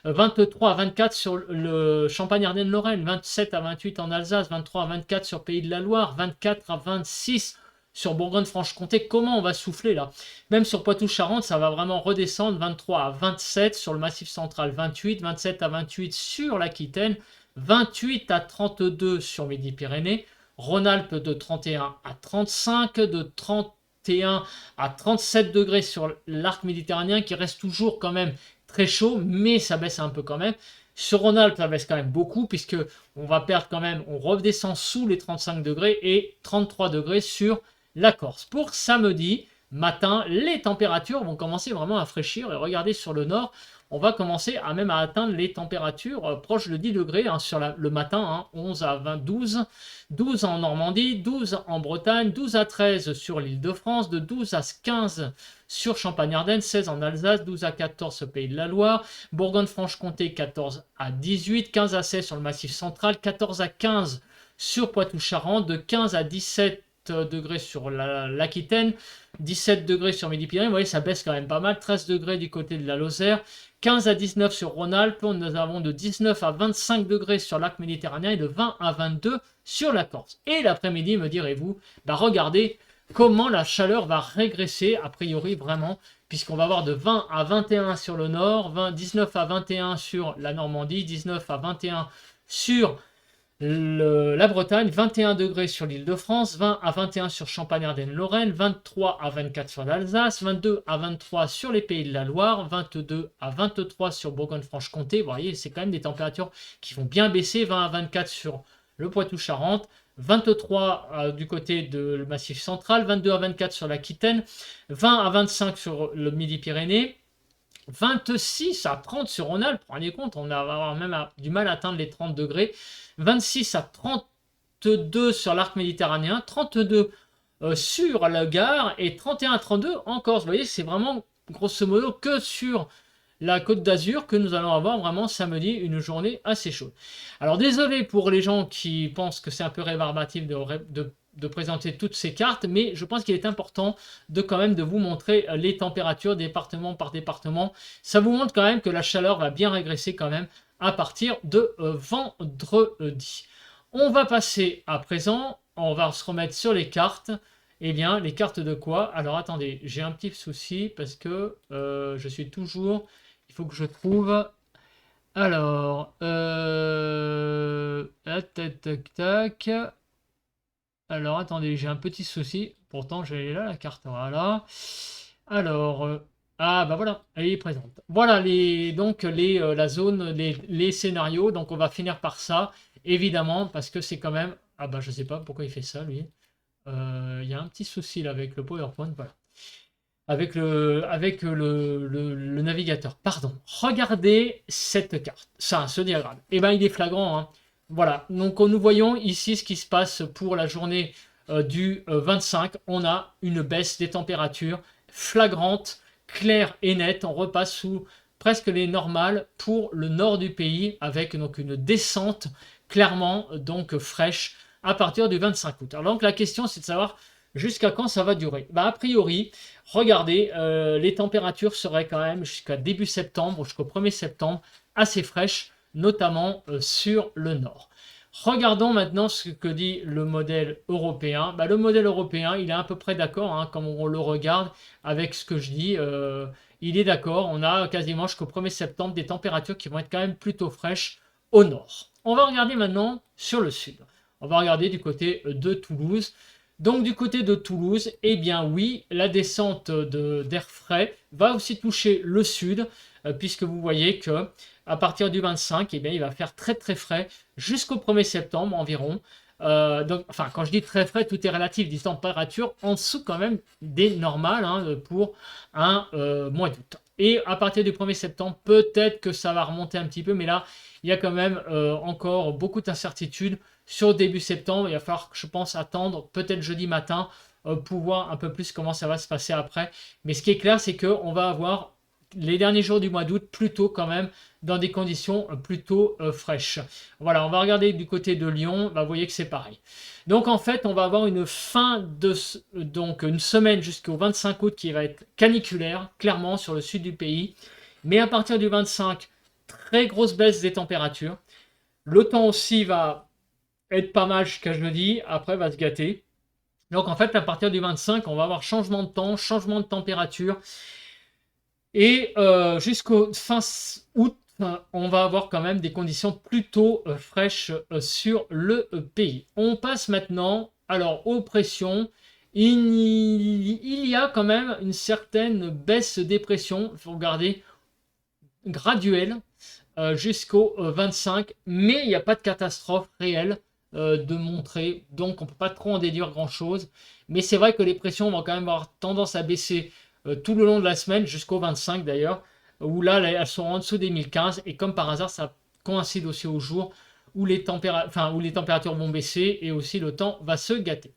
23 à 24 sur le Champagne-Ardenne-Lorraine, 27 à 28 en Alsace, 23 à 24 sur Pays de la Loire, 24 à 26 sur Bourgogne-Franche-Comté. Comment on va souffler là? Même sur Poitou-Charentes, ça va vraiment redescendre, 23 à 27 sur le Massif central, 28, 27 à 28 sur l'Aquitaine, 28 à 32 sur Midi-Pyrénées, Rhône-Alpes de 31 à 35, de 31 à 37 degrés sur l'arc méditerranéen qui reste toujours quand même très chaud, mais ça baisse un peu quand même. Sur Rhône-Alpes, ça baisse quand même beaucoup puisque on va perdre quand même, on redescend sous les 35 degrés et 33 degrés sur la Corse. Pour samedi matin, les températures vont commencer vraiment à fraîchir et regardez sur le nord, on va commencer à même à atteindre les températures proches de 10 degrés hein, sur le matin, hein, 11 à 20, 12, 12 en Normandie, 12 en Bretagne, 12 à 13 sur l'Île-de-France, de 12 à 15 sur Champagne-Ardenne, 16 en Alsace, 12 à 14 au Pays de la Loire, Bourgogne-Franche-Comté, 14 à 18, 15 à 16 sur le Massif central, 14 à 15 sur Poitou-Charentes, de 15 à 17 degrés sur l'Aquitaine, 17 degrés sur Midi-Pyrénées, vous voyez ça baisse quand même pas mal, 13 degrés du côté de la Lozère, 15 à 19 sur Rhône-Alpes, nous avons de 19 à 25 degrés sur l'arc méditerranéen et de 20 à 22 sur la Corse. Et l'après-midi, me direz-vous, bah regardez comment la chaleur va régresser, a priori vraiment, puisqu'on va avoir de 20 à 21 sur le nord, 19 à 21 sur la Normandie, 19 à 21 sur la Bretagne, 21 degrés sur l'Île-de-France, 20 à 21 sur Champagne-Ardenne-Lorraine, 23 à 24 sur l'Alsace, 22 à 23 sur les Pays de la Loire, 22 à 23 sur Bourgogne-Franche-Comté. Vous voyez, c'est quand même des températures qui vont bien baisser, 20 à 24 sur le Poitou-Charentes, 23 du côté de le Massif central, 22 à 24 sur l'Aquitaine, 20 à 25 sur le Midi-Pyrénées, 26 à 30 sur Rhône-Alpes, rendez compte, on va avoir même du mal à atteindre les 30 degrés, 26 à 32 sur l'arc méditerranéen, 32 sur le Gard et 31 à 32 en Corse. Vous voyez, c'est vraiment grosso modo que sur la Côte d'Azur que nous allons avoir vraiment samedi une journée assez chaude. Alors désolé pour les gens qui pensent que c'est un peu rébarbatif de présenter toutes ces cartes, mais je pense qu'il est important de quand même de vous montrer les températures département par département. Ça vous montre quand même que la chaleur va bien régresser quand même à partir de vendredi. On va passer à présent, on va se remettre sur les cartes. Eh bien, les cartes de quoi? Alors attendez, j'ai un petit souci parce que je suis toujours... Il faut que je trouve... Alors... tac, tac, tac. Alors, attendez, j'ai un petit souci. Pourtant, j'ai là la carte. Voilà. Alors, ah, bah voilà, elle est présente. Voilà la zone, les scénarios. Donc, on va finir par ça, évidemment, parce que c'est quand même... Ah, bah, je sais pas pourquoi il fait ça, lui. Il y a un petit souci là avec le PowerPoint. Voilà. Avec le navigateur. Pardon. Regardez cette carte. Ça, ce diagramme. Eh ben, il est flagrant, hein. Voilà, donc nous voyons ici ce qui se passe pour la journée du 25. On a une baisse des températures flagrante, claire et nette. On repasse sous presque les normales pour le nord du pays avec donc une descente clairement donc fraîche à partir du 25 août. Alors donc la question c'est de savoir jusqu'à quand ça va durer. Bah, a priori, regardez, les températures seraient quand même jusqu'à début septembre, jusqu'au 1er septembre, assez fraîches, notamment sur le nord. Regardons maintenant ce que dit le modèle européen. Bah, le modèle européen, il est à peu près d'accord, hein, comme on le regarde avec ce que je dis. Il est d'accord, on a quasiment jusqu'au 1er septembre des températures qui vont être quand même plutôt fraîches au nord. On va regarder maintenant sur le sud. On va regarder du côté de Toulouse. Donc du côté de Toulouse, eh bien oui, la descente d'air frais va aussi toucher le sud, puisque vous voyez que à partir du 25, eh bien, il va faire très très frais jusqu'au 1er septembre environ. Donc, enfin, quand je dis très frais, tout est relatif, des températures en dessous quand même des normales hein, pour un mois d'août. Et à partir du 1er septembre, peut-être que ça va remonter un petit peu, mais là, il y a quand même encore beaucoup d'incertitudes sur début septembre. Il va falloir, je pense, attendre peut-être jeudi matin pour voir un peu plus comment ça va se passer après. Mais ce qui est clair, c'est qu'on va avoir les derniers jours du mois d'août plutôt quand même dans des conditions plutôt fraîches. Voilà, on va regarder du côté de Lyon. Bah, vous voyez que c'est pareil. Donc en fait, on va avoir une fin de donc une semaine jusqu'au 25 août qui va être caniculaire, clairement sur le sud du pays. Mais à partir du 25, très grosse baisse des températures. Le temps aussi va être pas mal jusqu'à jeudi, après va se gâter. Donc en fait, à partir du 25, on va avoir changement de temps, changement de température. Et jusqu'au fin août, on va avoir quand même des conditions plutôt fraîches sur le pays. On passe maintenant alors aux pressions. Il y a quand même une certaine baisse des pressions, il faut regarder, graduelle jusqu'au 25, mais il n'y a pas de catastrophe réelle de montrer, donc on ne peut pas trop en déduire grand chose. Mais c'est vrai que les pressions vont quand même avoir tendance à baisser tout le long de la semaine, jusqu'au 25 d'ailleurs, où là elles sont en dessous des 1015, et comme par hasard ça coïncide aussi au jour où les températures vont baisser et aussi le temps va se gâter.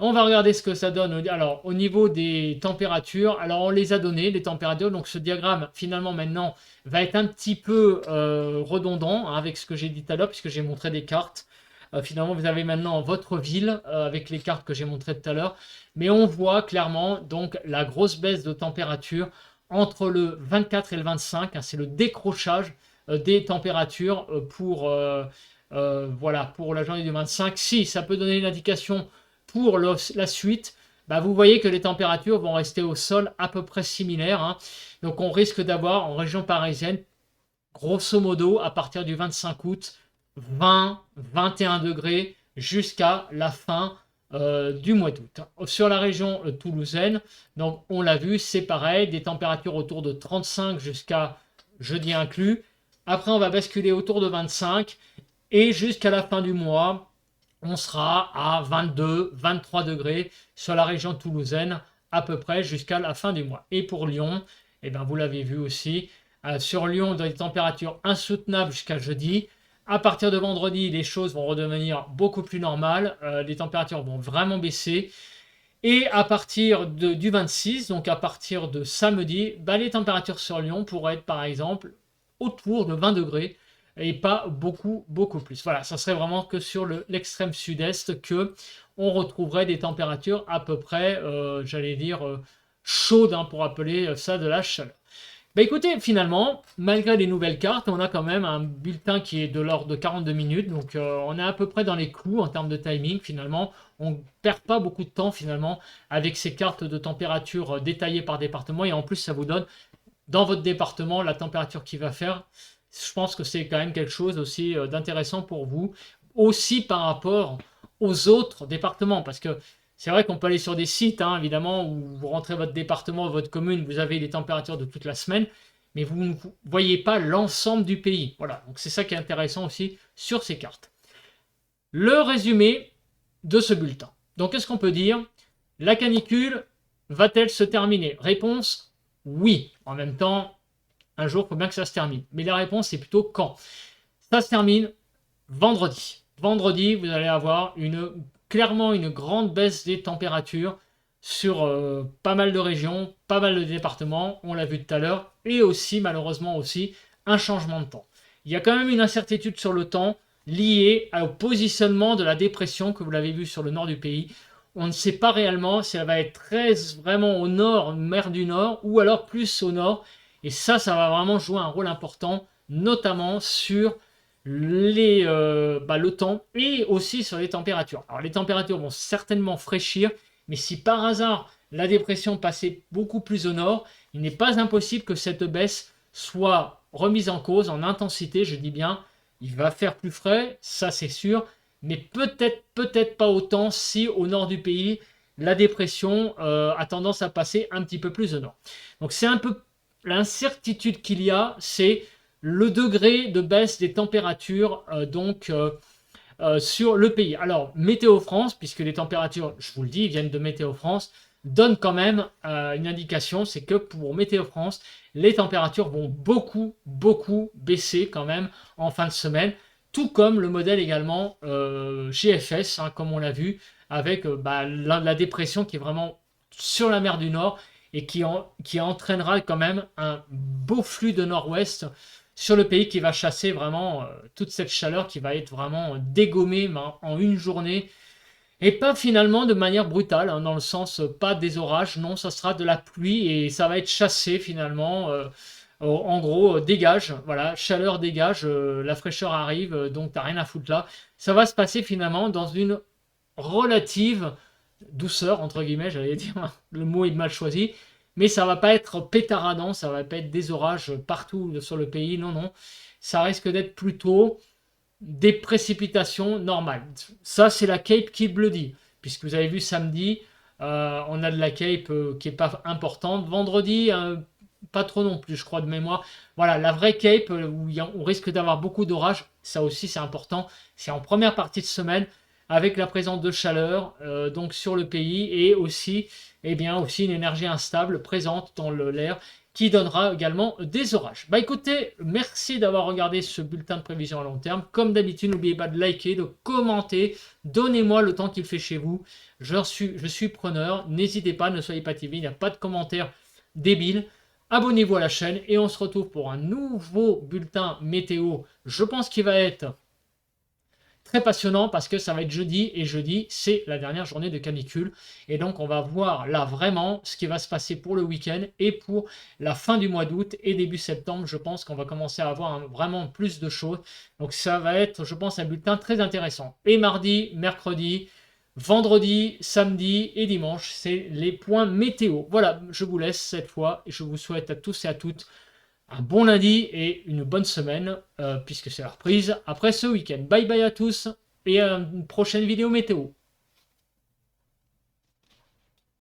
On va regarder ce que ça donne. Alors, au niveau des températures, alors on les a données, les températures. Donc, ce diagramme, finalement, maintenant, va être un petit peu redondant hein, avec ce que j'ai dit tout à l'heure, puisque j'ai montré des cartes. Finalement, vous avez maintenant votre ville avec les cartes que j'ai montrées tout à l'heure. Mais on voit clairement donc la grosse baisse de température entre le 24 et le 25. Hein, c'est le décrochage des températures voilà, pour la journée du 25. Si ça peut donner une indication pour la suite, bah vous voyez que les températures vont rester au sol à peu près similaires. Hein. Donc on risque d'avoir en région parisienne, grosso modo, à partir du 25 août, 20-21 degrés jusqu'à la fin du mois d'août. Sur la région toulousaine, donc on l'a vu, c'est pareil, des températures autour de 35 jusqu'à jeudi inclus. Après, on va basculer autour de 25 et jusqu'à la fin du mois, on sera à 22-23 degrés sur la région toulousaine à peu près jusqu'à la fin du mois. Et pour Lyon, eh ben vous l'avez vu aussi, sur Lyon, dans des températures insoutenables jusqu'à jeudi. À partir de vendredi, les choses vont redevenir beaucoup plus normales. Les températures vont vraiment baisser. Et à partir du 26, donc à partir de samedi, bah, les températures sur Lyon pourraient être par exemple autour de 20 degrés et pas beaucoup plus. Voilà, ça serait vraiment que sur l'extrême sud-est que on retrouverait des températures à peu près, j'allais dire, chaudes, hein, pour appeler ça de la chaleur. Bah écoutez, finalement, malgré les nouvelles cartes, on a quand même un bulletin qui est de l'ordre de 42 minutes, donc on est à peu près dans les clous en termes de timing finalement. On ne perd pas beaucoup de temps finalement avec ces cartes de température détaillées par département, et en plus ça vous donne dans votre département la température qu'il va faire. Je pense que c'est quand même quelque chose aussi d'intéressant pour vous, aussi par rapport aux autres départements, parce que c'est vrai qu'on peut aller sur des sites, hein, évidemment, où vous rentrez votre département, votre commune, vous avez les températures de toute la semaine, mais vous ne voyez pas l'ensemble du pays. Voilà, donc c'est ça qui est intéressant aussi sur ces cartes. Le résumé de ce bulletin. Donc qu'est-ce qu'on peut dire? La canicule va-t-elle se terminer? Réponse, oui. En même temps, un jour, il faut bien que ça se termine. Mais la réponse, c'est plutôt quand? Ça se termine vendredi. Vendredi, vous allez avoir clairement une grande baisse des températures sur pas mal de régions, pas mal de départements, on l'a vu tout à l'heure, et aussi, malheureusement aussi, un changement de temps. Il y a quand même une incertitude sur le temps liée au positionnement de la dépression que vous l'avez vu sur le nord du pays. On ne sait pas réellement si elle va être très vraiment au nord, mer du Nord, ou alors plus au nord. Et ça va vraiment jouer un rôle important, notamment sur le temps et aussi sur les températures. Alors les températures vont certainement fraîchir, mais si par hasard la dépression passait beaucoup plus au nord, il n'est pas impossible que cette baisse soit remise en cause en intensité, je dis bien, il va faire plus frais, ça c'est sûr, mais peut-être pas autant si au nord du pays, la dépression a tendance à passer un petit peu plus au nord. Donc c'est un peu l'incertitude qu'il y a, c'est le degré de baisse des températures sur le pays. Alors, Météo France, puisque les températures, je vous le dis, viennent de Météo France, donne quand même une indication, c'est que pour Météo France, les températures vont beaucoup baisser quand même en fin de semaine, tout comme le modèle également GFS, hein, comme on l'a vu, avec la dépression qui est vraiment sur la mer du Nord et qui entraînera quand même un beau flux de nord-ouest sur le pays qui va chasser vraiment toute cette chaleur qui va être vraiment dégommée en une journée et pas finalement de manière brutale, hein, dans le sens pas des orages, non, ça sera de la pluie et ça va être chassé finalement. En gros, dégage, voilà, chaleur dégage, la fraîcheur arrive, donc t'as rien à foutre là. Ça va se passer finalement dans une relative douceur, entre guillemets, j'allais dire, le mot est mal choisi, mais ça va pas être pétaradant, ça va pas être des orages partout sur le pays, non, non. Ça risque d'être plutôt des précipitations normales. Ça, c'est la Cape qui le dit, puisque vous avez vu samedi, on a de la Cape qui est pas importante. Vendredi, pas trop non plus, je crois, de mémoire. Voilà, la vraie Cape où on risque d'avoir beaucoup d'orages, ça aussi c'est important. C'est en première partie de semaine avec la présence de chaleur donc sur le pays et aussi, aussi une énergie instable présente dans l'air qui donnera également des orages. Bah écoutez, merci d'avoir regardé ce bulletin de prévision à long terme. Comme d'habitude, n'oubliez pas de liker, de commenter. Donnez-moi le temps qu'il fait chez vous. Je suis preneur. N'hésitez pas, ne soyez pas timide. Il n'y a pas de commentaires débiles. Abonnez-vous à la chaîne et on se retrouve pour un nouveau bulletin météo. Je pense qu'il va être très passionnant parce que ça va être jeudi et jeudi c'est la dernière journée de canicule et donc on va voir là vraiment ce qui va se passer pour le week-end et pour la fin du mois d'août et début septembre. Je pense qu'on va commencer à avoir vraiment plus de choses, donc ça va être, je pense, un bulletin très intéressant. Et mardi, mercredi, vendredi, samedi et dimanche, c'est les points météo. Voilà, je vous laisse cette fois et je vous souhaite à tous et à toutes un bon lundi et une bonne semaine, puisque c'est la reprise après ce week-end. Bye bye à tous et à une prochaine vidéo météo.